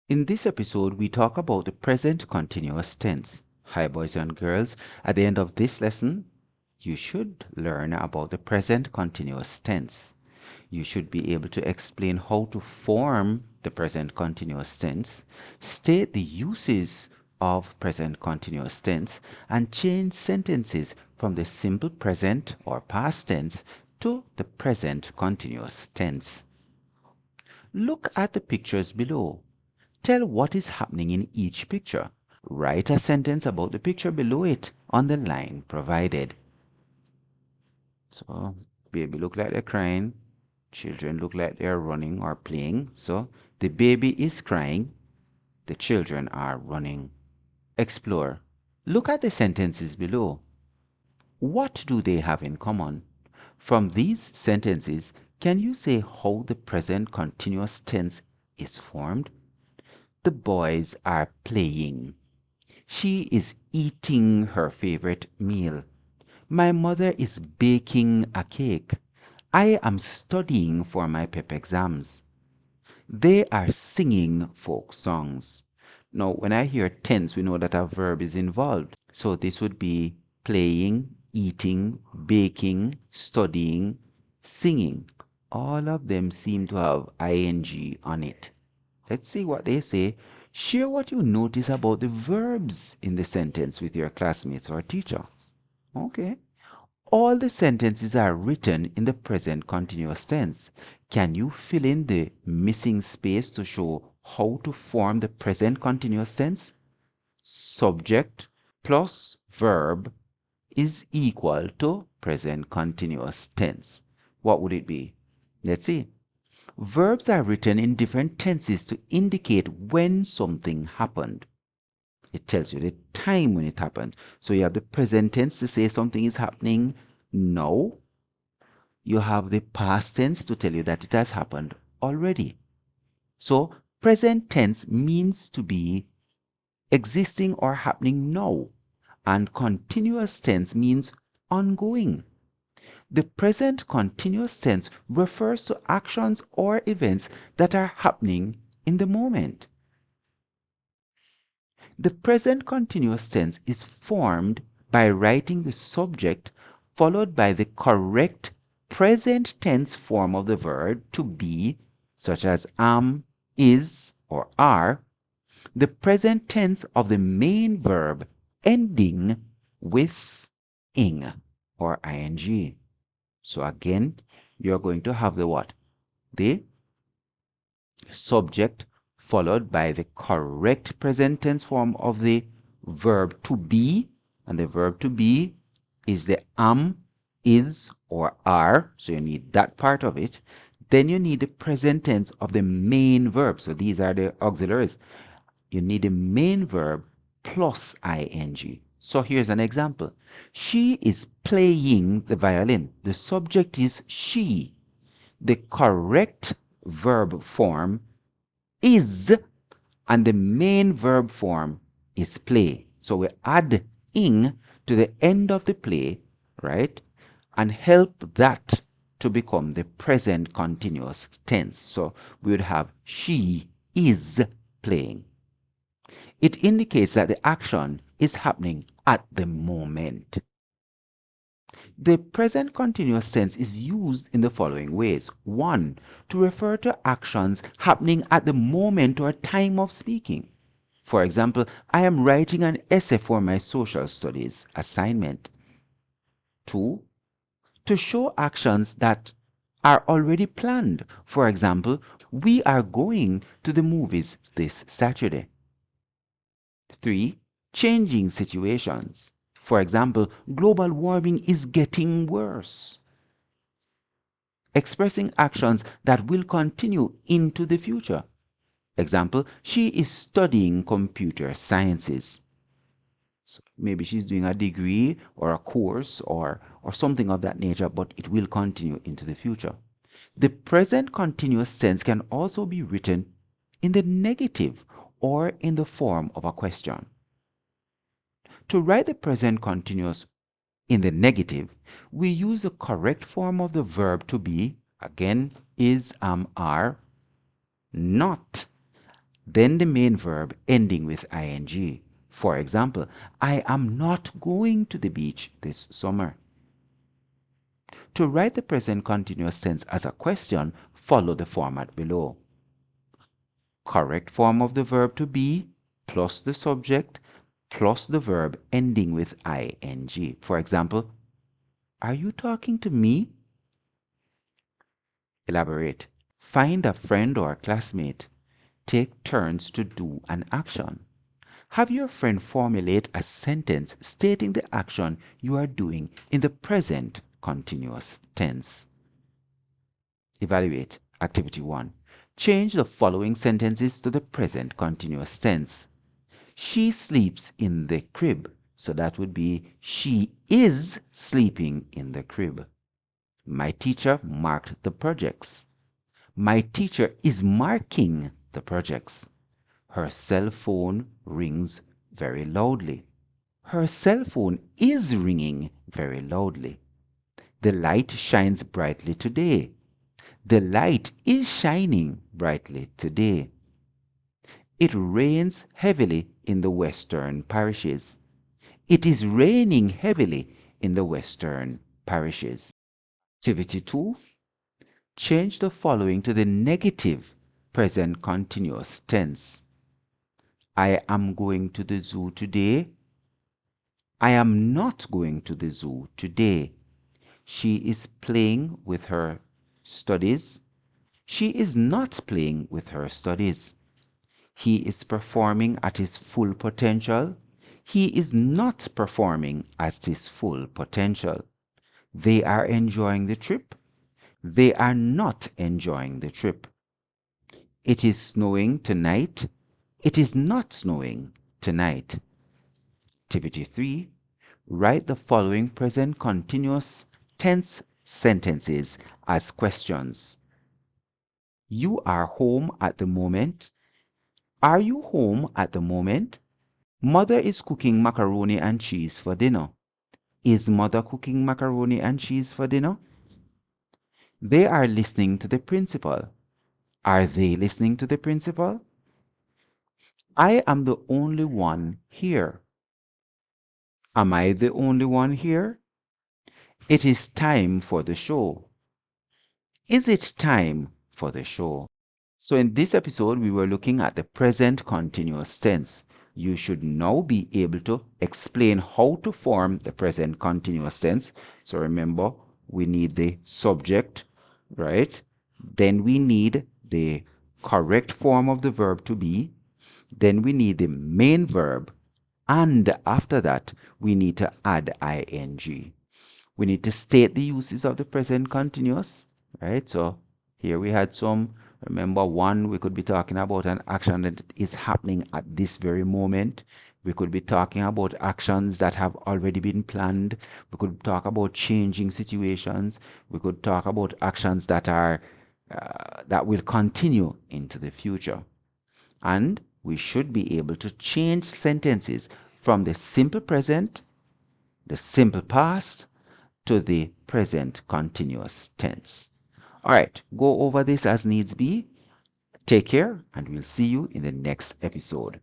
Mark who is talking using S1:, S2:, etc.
S1: In this episode, we talk about the present continuous tense. Hi, boys and girls. At the end of this lesson, you should learn about the present continuous tense. You should be able to explain how to form the present continuous tense, state the uses of present continuous tense, and change sentences from the simple present or past tense to the present continuous tense. Look at the pictures below. Tell what is happening in each picture. Write a sentence about the picture below it on the line provided. So, baby look like they're crying. Children look like they're running or playing. So, the baby is crying. The children are running. Explore. Look at the sentences below. What do they have in common? From these sentences, can you say how the present continuous tense is formed? The boys are playing. She is eating her favorite meal. My mother is baking a cake. I am studying for my PEP exams. They are singing folk songs. Now, when I hear tense, we know that a verb is involved. So this would be playing, eating, baking, studying, singing. All of them seem to have ing on it. Let's see what they say. Share what you notice about the verbs in the sentence with your classmates or teacher. Okay. All the sentences are written in the present continuous tense. Can you fill in the missing space to show how to form the present continuous tense? Subject plus verb is equal to present continuous tense. What would it be? Let's see. Verbs are written in different tenses to indicate when something happened. It tells you the time when it happened. So you have the present tense to say something is happening now. You have the past tense to tell you that it has happened already. So present tense means to be existing or happening now. And continuous tense means ongoing. The present continuous tense refers to actions or events that are happening in the moment. The present continuous tense is formed by writing the subject followed by the correct present tense form of the verb to be, such as am, is, or are, the present tense of the main verb ending with ing or ing. So again, you're going to have the what? The subject followed by the correct present tense form of the verb to be, and the verb to be is the am, is, or are, so you need that part of it. Then you need the present tense of the main verb, so these are the auxiliaries. You need the main verb plus ing. So here's an example. She is playing the violin. The subject is she. The correct verb form is, and the main verb form is play. So we add ing to the end of the play, right? And help that to become the present continuous tense. So we would have she is playing. It indicates that the action is happening at the moment. The present continuous tense is used in the following ways. 1. To refer to actions happening at the moment or time of speaking. For example, I am writing an essay for my social studies assignment. 2. To show actions that are already planned. For example, we are going to the movies this Saturday. 3. Changing situations. For example, global warming is getting worse. Expressing actions that will continue into the future. Example, she is studying computer sciences. So maybe she's doing a degree or a course or something of that nature, but it will continue into the future. The present continuous tense can also be written in the negative or in the form of a question. To write the present continuous in the negative, we use the correct form of the verb to be, again, is, am, are, not then the main verb ending with ing. For example, I am not going to the beach this summer. To write the present continuous tense as a question, follow the format below. Correct form of the verb to be plus the subject plus the verb ending with ing. For example, are you talking to me? Elaborate. Find a friend or a classmate. Take turns to do an action. Have your friend formulate a sentence stating the action you are doing in the present continuous tense. Evaluate. Activity 1. Change the following sentences to the present continuous tense. She sleeps in the crib. So that would be she is sleeping in the crib. My teacher marked the projects. My teacher is marking the projects. Her cell phone rings very loudly. Her cell phone is ringing very loudly. The light shines brightly today. The light is shining brightly today. It rains heavily in the western parishes. It is raining heavily in the western parishes. Activity 2. Change the following to the negative present continuous tense. I am going to the zoo today. I am not going to the zoo today. She is playing with her studies. She is not playing with her studies. He is performing at his full potential. He is not performing at his full potential. They are enjoying the trip. They are not enjoying the trip. It is snowing tonight. It is not snowing tonight. Activity 3. Write the following present continuous tense sentences as questions. You are home at the moment. Are you home at the moment? Mother is cooking macaroni and cheese for dinner. Is mother cooking macaroni and cheese for dinner? They are listening to the principal. Are they listening to the principal? I am the only one here. Am I the only one here? It is time for the show. Is it time for the show? So in this episode, we were looking at the present continuous tense. You should now be able to explain how to form the present continuous tense. So remember, we need the subject, right? Then we need the correct form of the verb to be. Then we need the main verb. And after that, we need to add ing. We need to state the uses of the present continuous, right? So here we had some. Remember, one, we could be talking about an action that is happening at this very moment. We could be talking about actions that have already been planned. We could talk about changing situations. We could talk about actions that are that will continue into the future. And we should be able to change sentences from the simple present, the simple past, to the present continuous tense. All right, go over this as needs be. Take care, and we'll see you in the next episode.